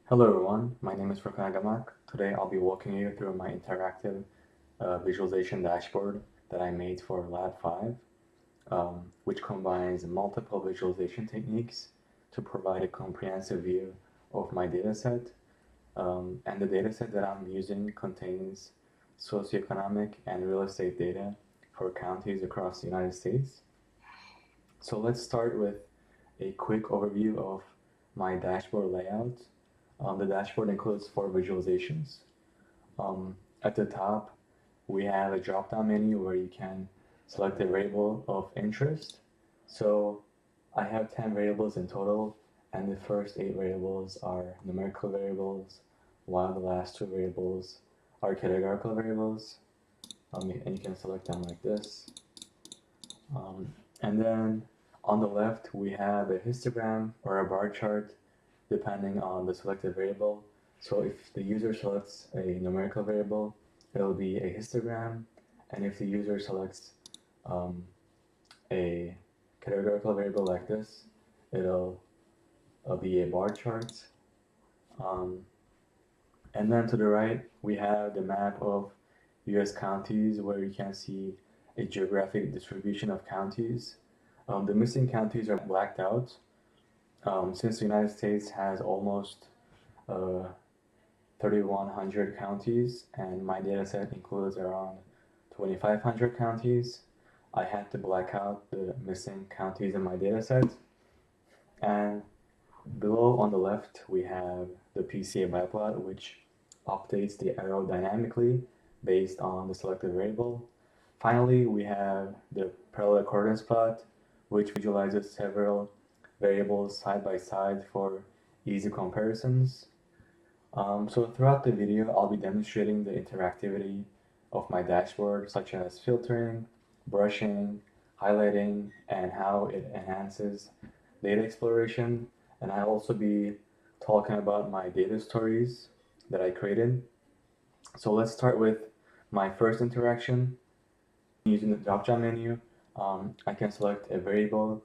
Hello everyone, my name is Furkan Agamak. Today I'll be walking you through my interactive visualization dashboard that I made for Lab 5, which combines multiple visualization techniques to provide a comprehensive view of my dataset. And the dataset that I'm using contains socioeconomic and real estate data for counties across the United States. So let's start with a quick overview of my dashboard layout. The dashboard includes four visualizations. At the top, we have a drop-down menu where you can select a variable of interest. So I have 10 variables in total, and the first 8 variables are numerical variables, while the last 2 variables are categorical variables. And you can select them like this. And then on the left, we have a histogram or a bar chart depending on the selected variable. So if the user selects a numerical variable, it'll be a histogram. And if the user selects a categorical variable like this, it'll be a bar chart. Um, and then to the right, we have the map of US counties where you can see a geographic distribution of counties. The missing counties are blacked out. Since the United States has almost 3,100 counties and my dataset includes around 2,500 counties, I had to black out the missing counties in my dataset. And below on the left, we have the PCA biplot, which updates the arrow dynamically based on the selected variable. Finally, we have the parallel coordinates plot, which visualizes several variables side by side for easy comparisons. So throughout the video, I'll be demonstrating the interactivity of my dashboard, such as filtering, brushing, highlighting, and how it enhances data exploration. And I'll also be talking about my data stories that I created. So let's start with my first interaction. Using the drop-down menu, I can select a variable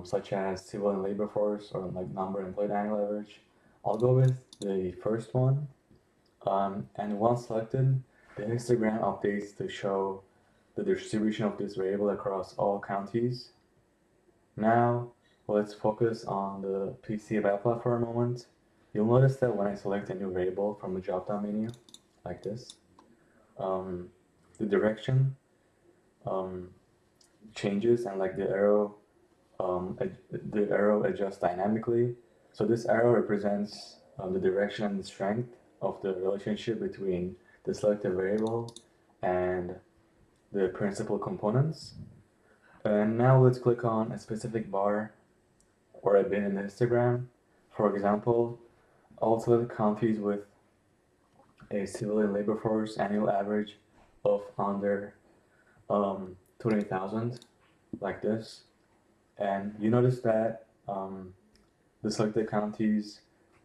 such as civil and labor force or like number employed annual average. I'll go with the first one. And once selected, the histogram updates to show the distribution of this variable across all counties. Now, let's focus on the PCA biplot for a moment. You'll notice that when I select a new variable from the drop-down menu, like this, the direction changes and like the arrow adjusts dynamically. So this arrow represents the direction and the strength of the relationship between the selected variable and the principal components. And now let's click on a specific bar or a bin in the histogram. For example, I'll select counties with a civil and labor force annual average of under 20,000, like this. And you notice that the selected counties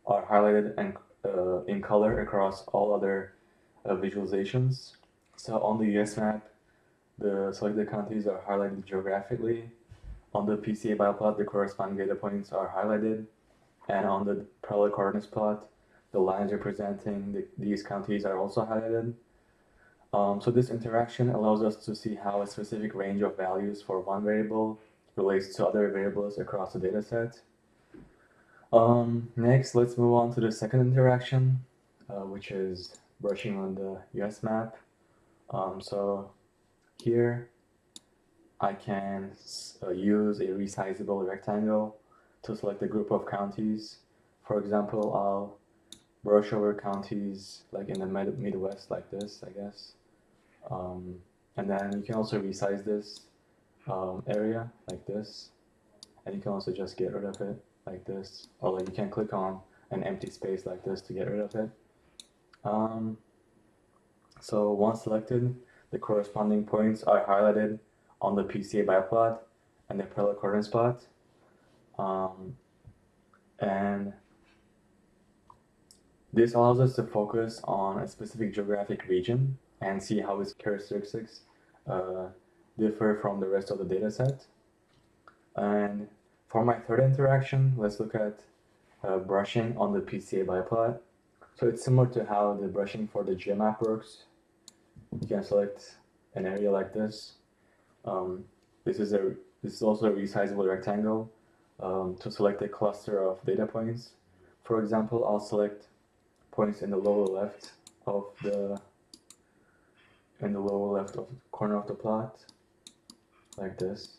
are highlighted and in color across all other visualizations. So on the US map, the selected counties are highlighted geographically. On the PCA bioplot, the corresponding data points are highlighted. And on the parallel coordinates plot, the lines representing these counties are also highlighted. So this interaction allows us to see how a specific range of values for one variable relates to other variables across the dataset. Next, let's move on to the second interaction, which is brushing on the US map. So here I can use a resizable rectangle to select a group of counties. For example, I'll brush over counties like in the Midwest like this, I guess. And then you can also resize this area like this, and you can also just get rid of it like this, or like you can click on an empty space like this to get rid of it. So once selected, the corresponding points are highlighted on the PCA biplot and the parallel coordinates plot. And this allows us to focus on a specific geographic region and see how its characteristics differ from the rest of the data set. And for my third interaction, let's look at brushing on the PCA biplot. So it's similar to how the brushing for the GMAP works. You can select an area like this. This is also a resizable rectangle to select a cluster of data points. For example, I'll select points in the lower left of the corner of the plot, like this.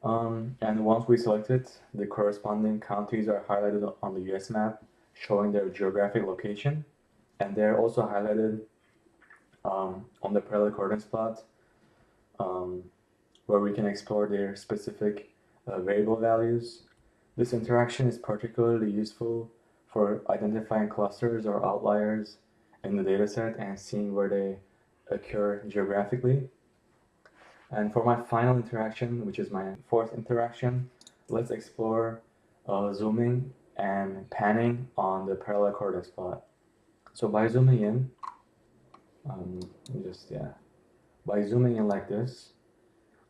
And once we select it, the corresponding counties are highlighted on the US map, showing their geographic location, and they're also highlighted on the parallel coordinates plot, where we can explore their specific variable values. This interaction is particularly useful for identifying clusters or outliers in the dataset and seeing where they occur geographically. And for my final interaction, which is my fourth interaction, let's explore zooming and panning on the parallel coordinates plot. So by zooming in, by zooming in like this,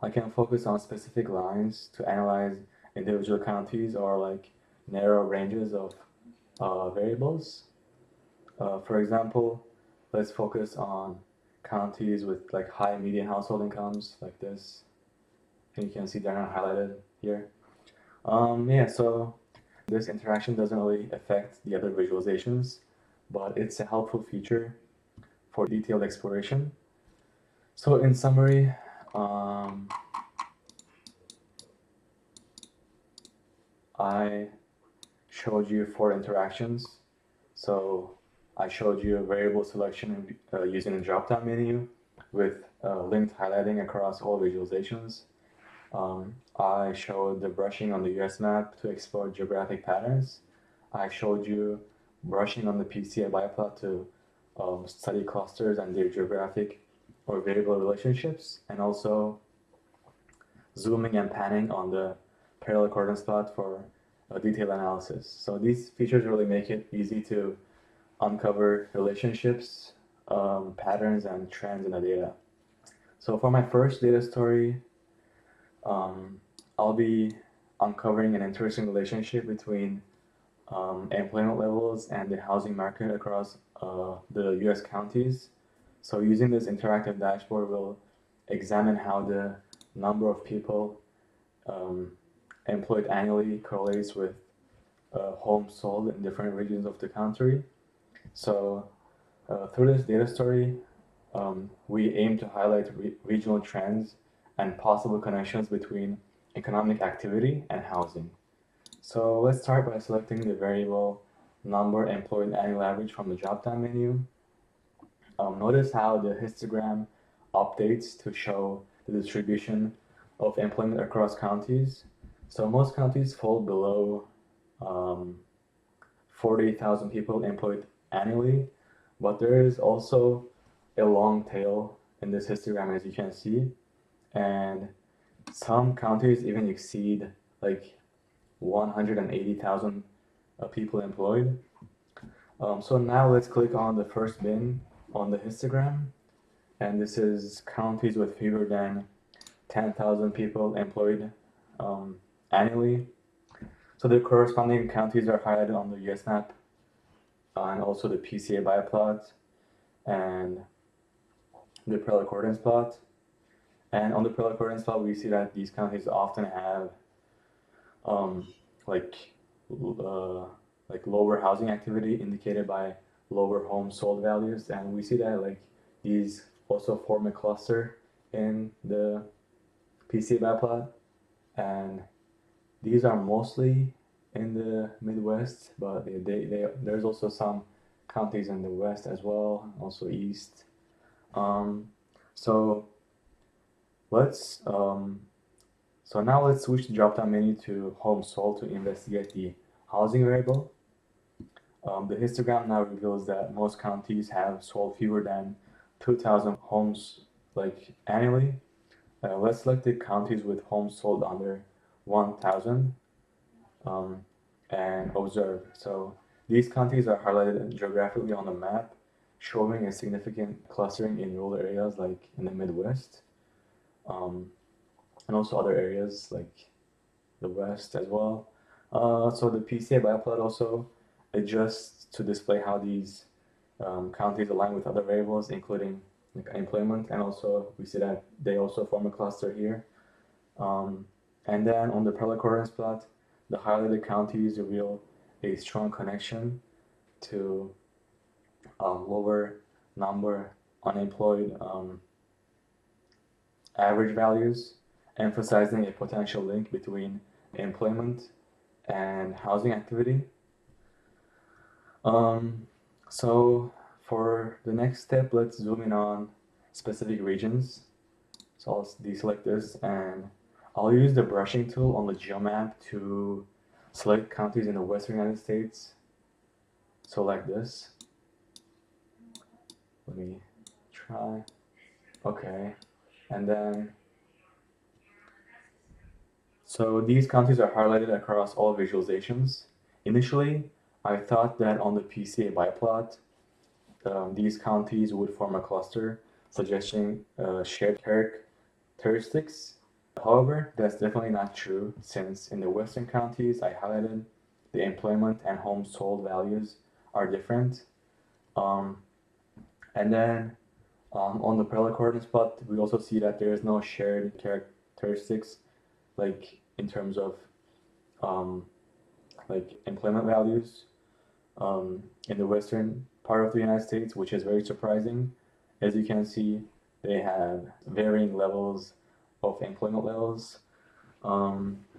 I can focus on specific lines to analyze individual counties or like narrow ranges of variables. For example, let's focus on counties with like high median household incomes like this. And you can see they're not highlighted here. So this interaction doesn't really affect the other visualizations, but it's a helpful feature for detailed exploration. So in summary, I showed you 4 interactions. So I showed you a variable selection using a drop-down menu with linked highlighting across all visualizations. I showed the brushing on the US map to explore geographic patterns. I showed you brushing on the PCA biplot to study clusters and their geographic or variable relationships, and also zooming and panning on the parallel coordinates plot for detailed analysis. So these features really make it easy to uncover relationships, patterns, and trends in the data. So for my first data story, I'll be uncovering an interesting relationship between employment levels and the housing market across the US counties. So using this interactive dashboard, we'll examine how the number of people employed annually correlates with homes sold in different regions of the country. So through this data story, we aim to highlight regional trends and possible connections between economic activity and housing. So let's start by selecting the variable number employed annual average from the drop-down menu. Notice how the histogram updates to show the distribution of employment across counties. So most counties fall below 40,000 people employed annually, but there is also a long tail in this histogram, as you can see, and some counties even exceed like 180,000 people employed. So now let's click on the first bin on the histogram, and this is counties with fewer than 10,000 people employed annually. So the corresponding counties are highlighted on the US map and also the PCA biplot and the parallel coordinates plot. And on the parallel coordinates plot, we see that these counties often have like lower housing activity indicated by lower home sold values, and we see that like these also form a cluster in the PCA biplot, and these are mostly in the Midwest, but there's also some counties in the West as well, also East. So now let's switch the drop-down menu to home sold to investigate the housing variable. The histogram now reveals that most counties have sold fewer than 2,000 homes like annually. Let's select the counties with homes sold under 1,000 and observe. So these counties are highlighted geographically on the map, showing a significant clustering in rural areas like in the Midwest, and also other areas like the West as well. So the PCA bioplot also adjusts to display how these counties align with other variables, including like employment, and also we see that they also form a cluster here. Um, and then on the parallel coordinates plot, the highlighted counties reveal a strong connection to lower number unemployed average values, emphasizing a potential link between employment and housing activity. Um, so for the next step, let's zoom in on specific regions. So I'll deselect this and I'll use the brushing tool on the geomap to select counties in the western United States. So like this. Let me try. Okay. And then, so these counties are highlighted across all visualizations. Initially, I thought that on the PCA biplot, these counties would form a cluster, suggesting shared characteristics. However, that's definitely not true, since in the western counties I highlighted, the employment and homes sold values are different. Um, and then on the parallel coordinates plot, we also see that there is no shared characteristics, like in terms of um, like employment values in the western part of the United States, which is very surprising. As you can see, they have varying levels of employment levels.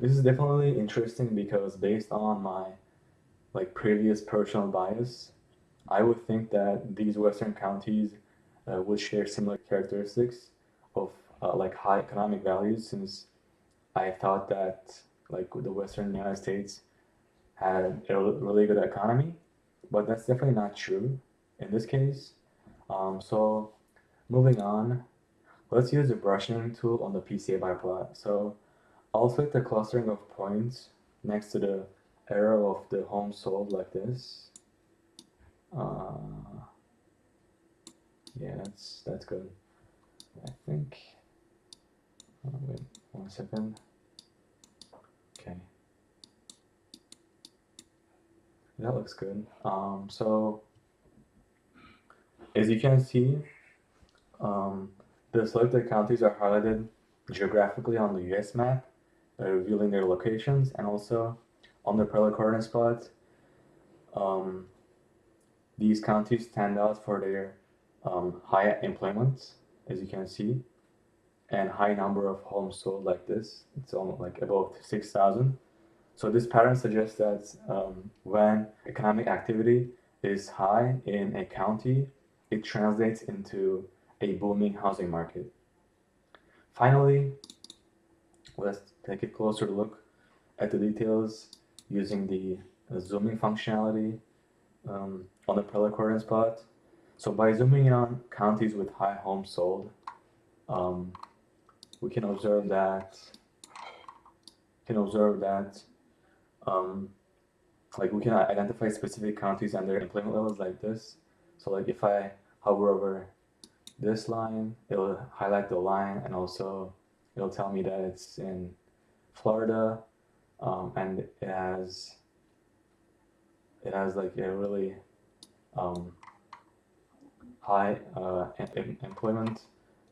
This is definitely interesting because based on my like previous personal bias, I would think that these western counties would share similar characteristics of like high economic values, since I thought that like the western United States had a really good economy, but that's definitely not true in this case. So moving on, let's use the brushing tool on the PCA biplot. So I'll select the clustering of points next to the arrow of the home sold like this. Uh, yeah, that's good. I think. Wait 1 second. Okay, that looks good. So as you can see, um, the selected counties are highlighted geographically on the US map, revealing their locations, and also on the parallel coordinate plot. Um, these counties stand out for their high employment, as you can see, and high number of homes sold like this. It's almost like about 6,000. So this pattern suggests that when economic activity is high in a county, it translates into a booming housing market. Finally, let's take a closer look at the details using the zooming functionality on the parallel coordinate plot. So by zooming in on counties with high homes sold, um, we can observe that um, like we can identify specific counties and their employment levels like this. So like if I hover over this line, it'll highlight the line, and also it'll tell me that it's in Florida, and it has like a really um, high employment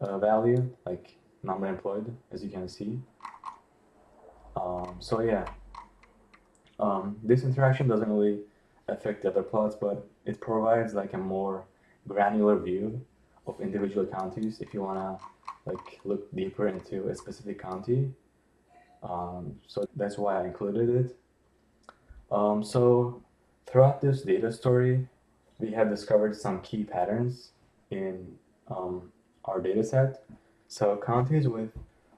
value, like number employed, as you can see. So yeah, this interaction doesn't really affect the other plots, but it provides like a more granular view of individual counties if you wanna like look deeper into a specific county. So that's why I included it. So throughout this data story, we have discovered some key patterns in our data set. So counties with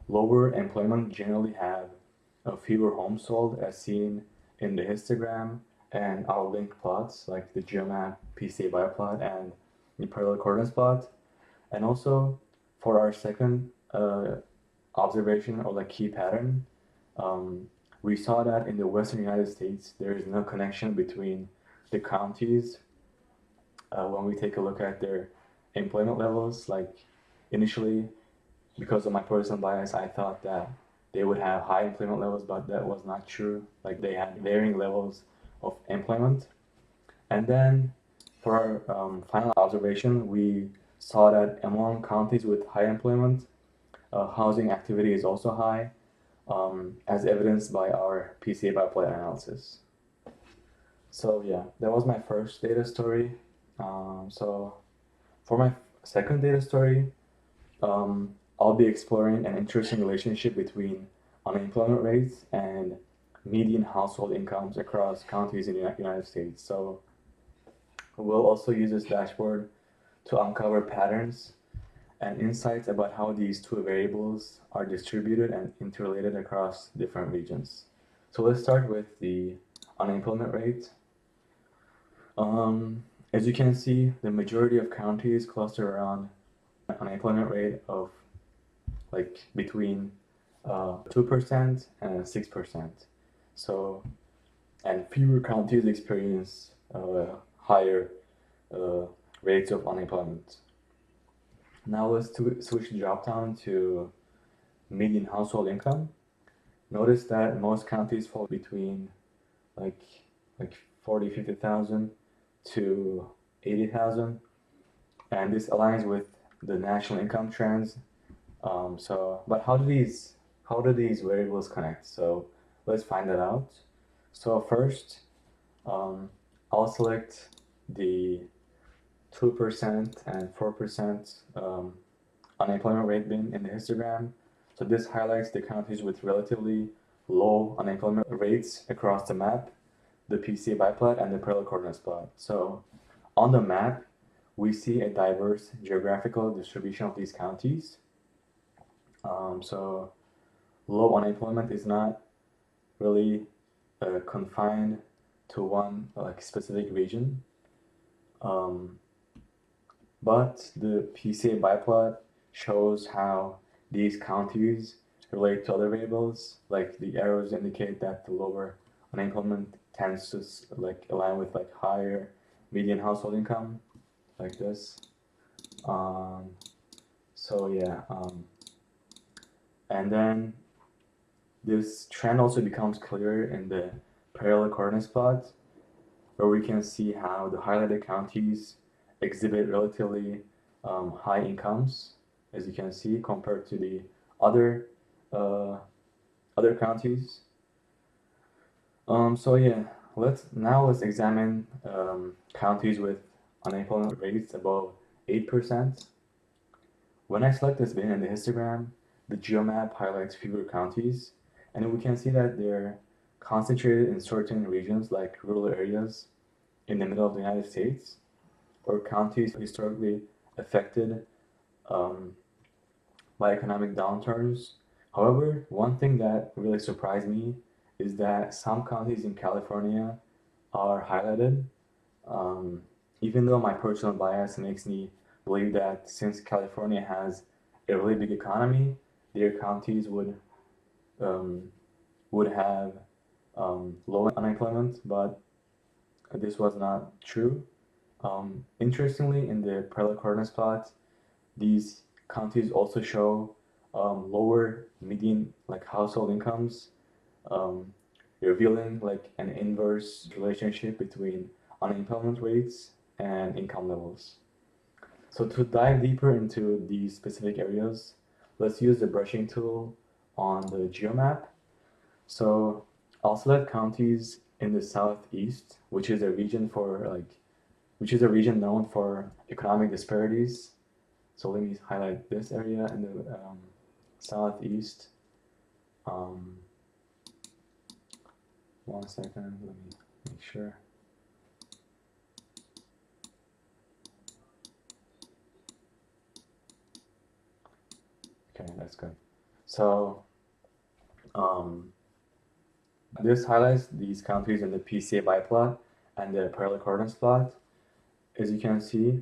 lower employment generally have fewer homes sold, as seen in the histogram and our link plots like the GeoMap PCA bioplot and the parallel coordinates plot. And also for our second observation or like key pattern, um, we saw that in the western United States there is no connection between the counties when we take a look at their employment levels. Like initially, because of my personal bias, I thought that they would have high employment levels, but that was not true. Like they had varying levels of employment. And then for our final observation, we saw that among counties with high employment, housing activity is also high, as evidenced by our PCA biplot analysis. So yeah, that was my first data story. So for my second data story, I'll be exploring an interesting relationship between unemployment rates and median household incomes across counties in the United States. So we'll also use this dashboard to uncover patterns and insights about how these two variables are distributed and interrelated across different regions. So let's start with the unemployment rate. As you can see, the majority of counties cluster around an unemployment rate of like between 2% and 6%. So, and fewer counties experience higher uh, rates of unemployment. Now let's switch the drop down to median household income. Notice that most counties fall between like like 40, 50,000 to 80,000, and this aligns with the national income trends. But how do these variables connect? So let's find that out. So first, um, I'll select the 2% and 4% unemployment rate bin in the histogram. So this highlights the counties with relatively low unemployment rates across the map, the PCA biplot, and the parallel coordinates plot. So on the map, we see a diverse geographical distribution of these counties. So low unemployment is not really confined to one like specific region. But the PCA biplot shows how these counties relate to other variables. Like the arrows indicate that the lower unemployment tends to like align with like higher median household income, like this. Um, so yeah, and then this trend also becomes clear in the parallel coordinates plot, where we can see how the highlighted counties exhibit relatively high incomes, as you can see, compared to the other uh, other counties. So yeah, let's examine counties with unemployment rates above 8%. When I select this bin in the histogram, the geomap highlights fewer counties, and we can see that they're concentrated in certain regions like rural areas in the middle of the United States, or counties historically affected um, by economic downturns. However, one thing that really surprised me is that some counties in California are highlighted, um, even though my personal bias makes me believe that since California has a really big economy, their counties um, would have low unemployment, but this was not true. Interestingly, in the parallel coordinates plot, these counties also show lower median like household incomes, um, revealing like an inverse relationship between unemployment rates and income levels. So to dive deeper into these specific areas, let's use the brushing tool on the geomap. So I'll select counties in the southeast, which is a region known for economic disparities. So let me highlight this area in the southeast. Um, 1 second, let me make sure. Okay, that's good. So um, this highlights these counties in the PCA biplot and the parallel coordinates plot. As you can see,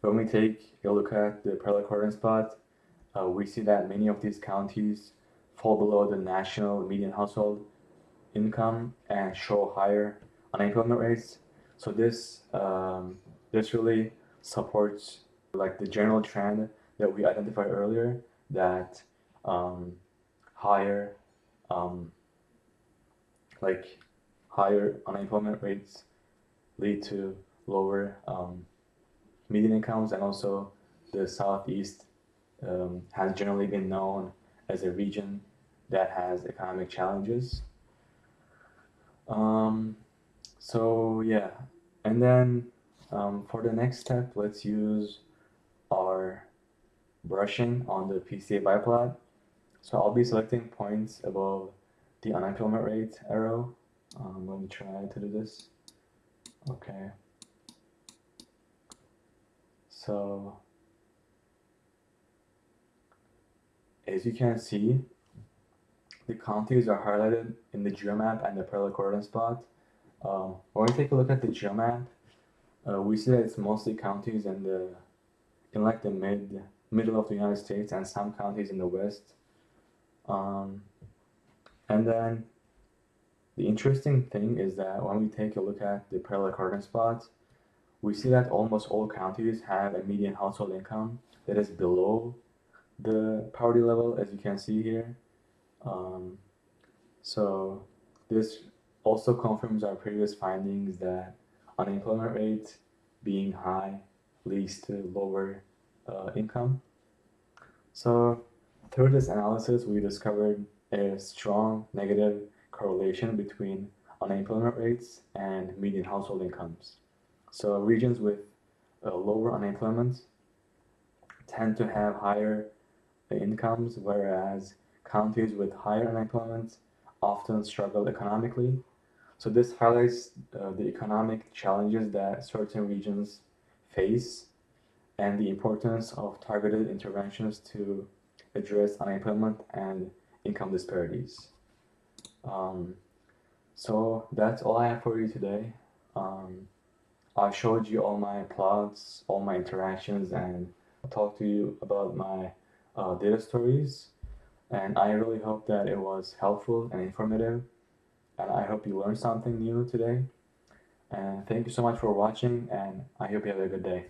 when we take a look at the parallel coordinates plot, we see that many of these counties fall below the national median household income and show higher unemployment rates. So this really supports like the general trend that we identified earlier, that um, higher um, like higher unemployment rates lead to lower median incomes, and also the Southeast has generally been known as a region that has economic challenges. Um, so yeah, and then for the next step, let's use our brushing on the PCA biplot. So I'll be selecting points above the unemployment rate arrow. Let me try to do this. Okay. So as you can see, the counties are highlighted in the geomap and the parallel coordinate spot. When we take a look at the geomap, we see that it's mostly counties in like the middle of the United States and some counties in the West. Um, and then the interesting thing is that when we take a look at the parallel coordinate spot, we see that almost all counties have a median household income that is below the poverty level, as you can see here. Um, so this also confirms our previous findings that unemployment rate being high leads to lower income. So through this analysis, we discovered a strong negative correlation between unemployment rates and median household incomes. So regions with lower unemployment tend to have higher incomes, whereas counties with higher unemployment often struggle economically. So this highlights the economic challenges that certain regions face and the importance of targeted interventions to address unemployment and income disparities. Um, so that's all I have for you today. Um, I showed you all my plots, all my interactions, and talked to you about my data stories. And I really hope that it was helpful and informative. And I hope you learned something new today. And thank you so much for watching, and I hope you have a good day.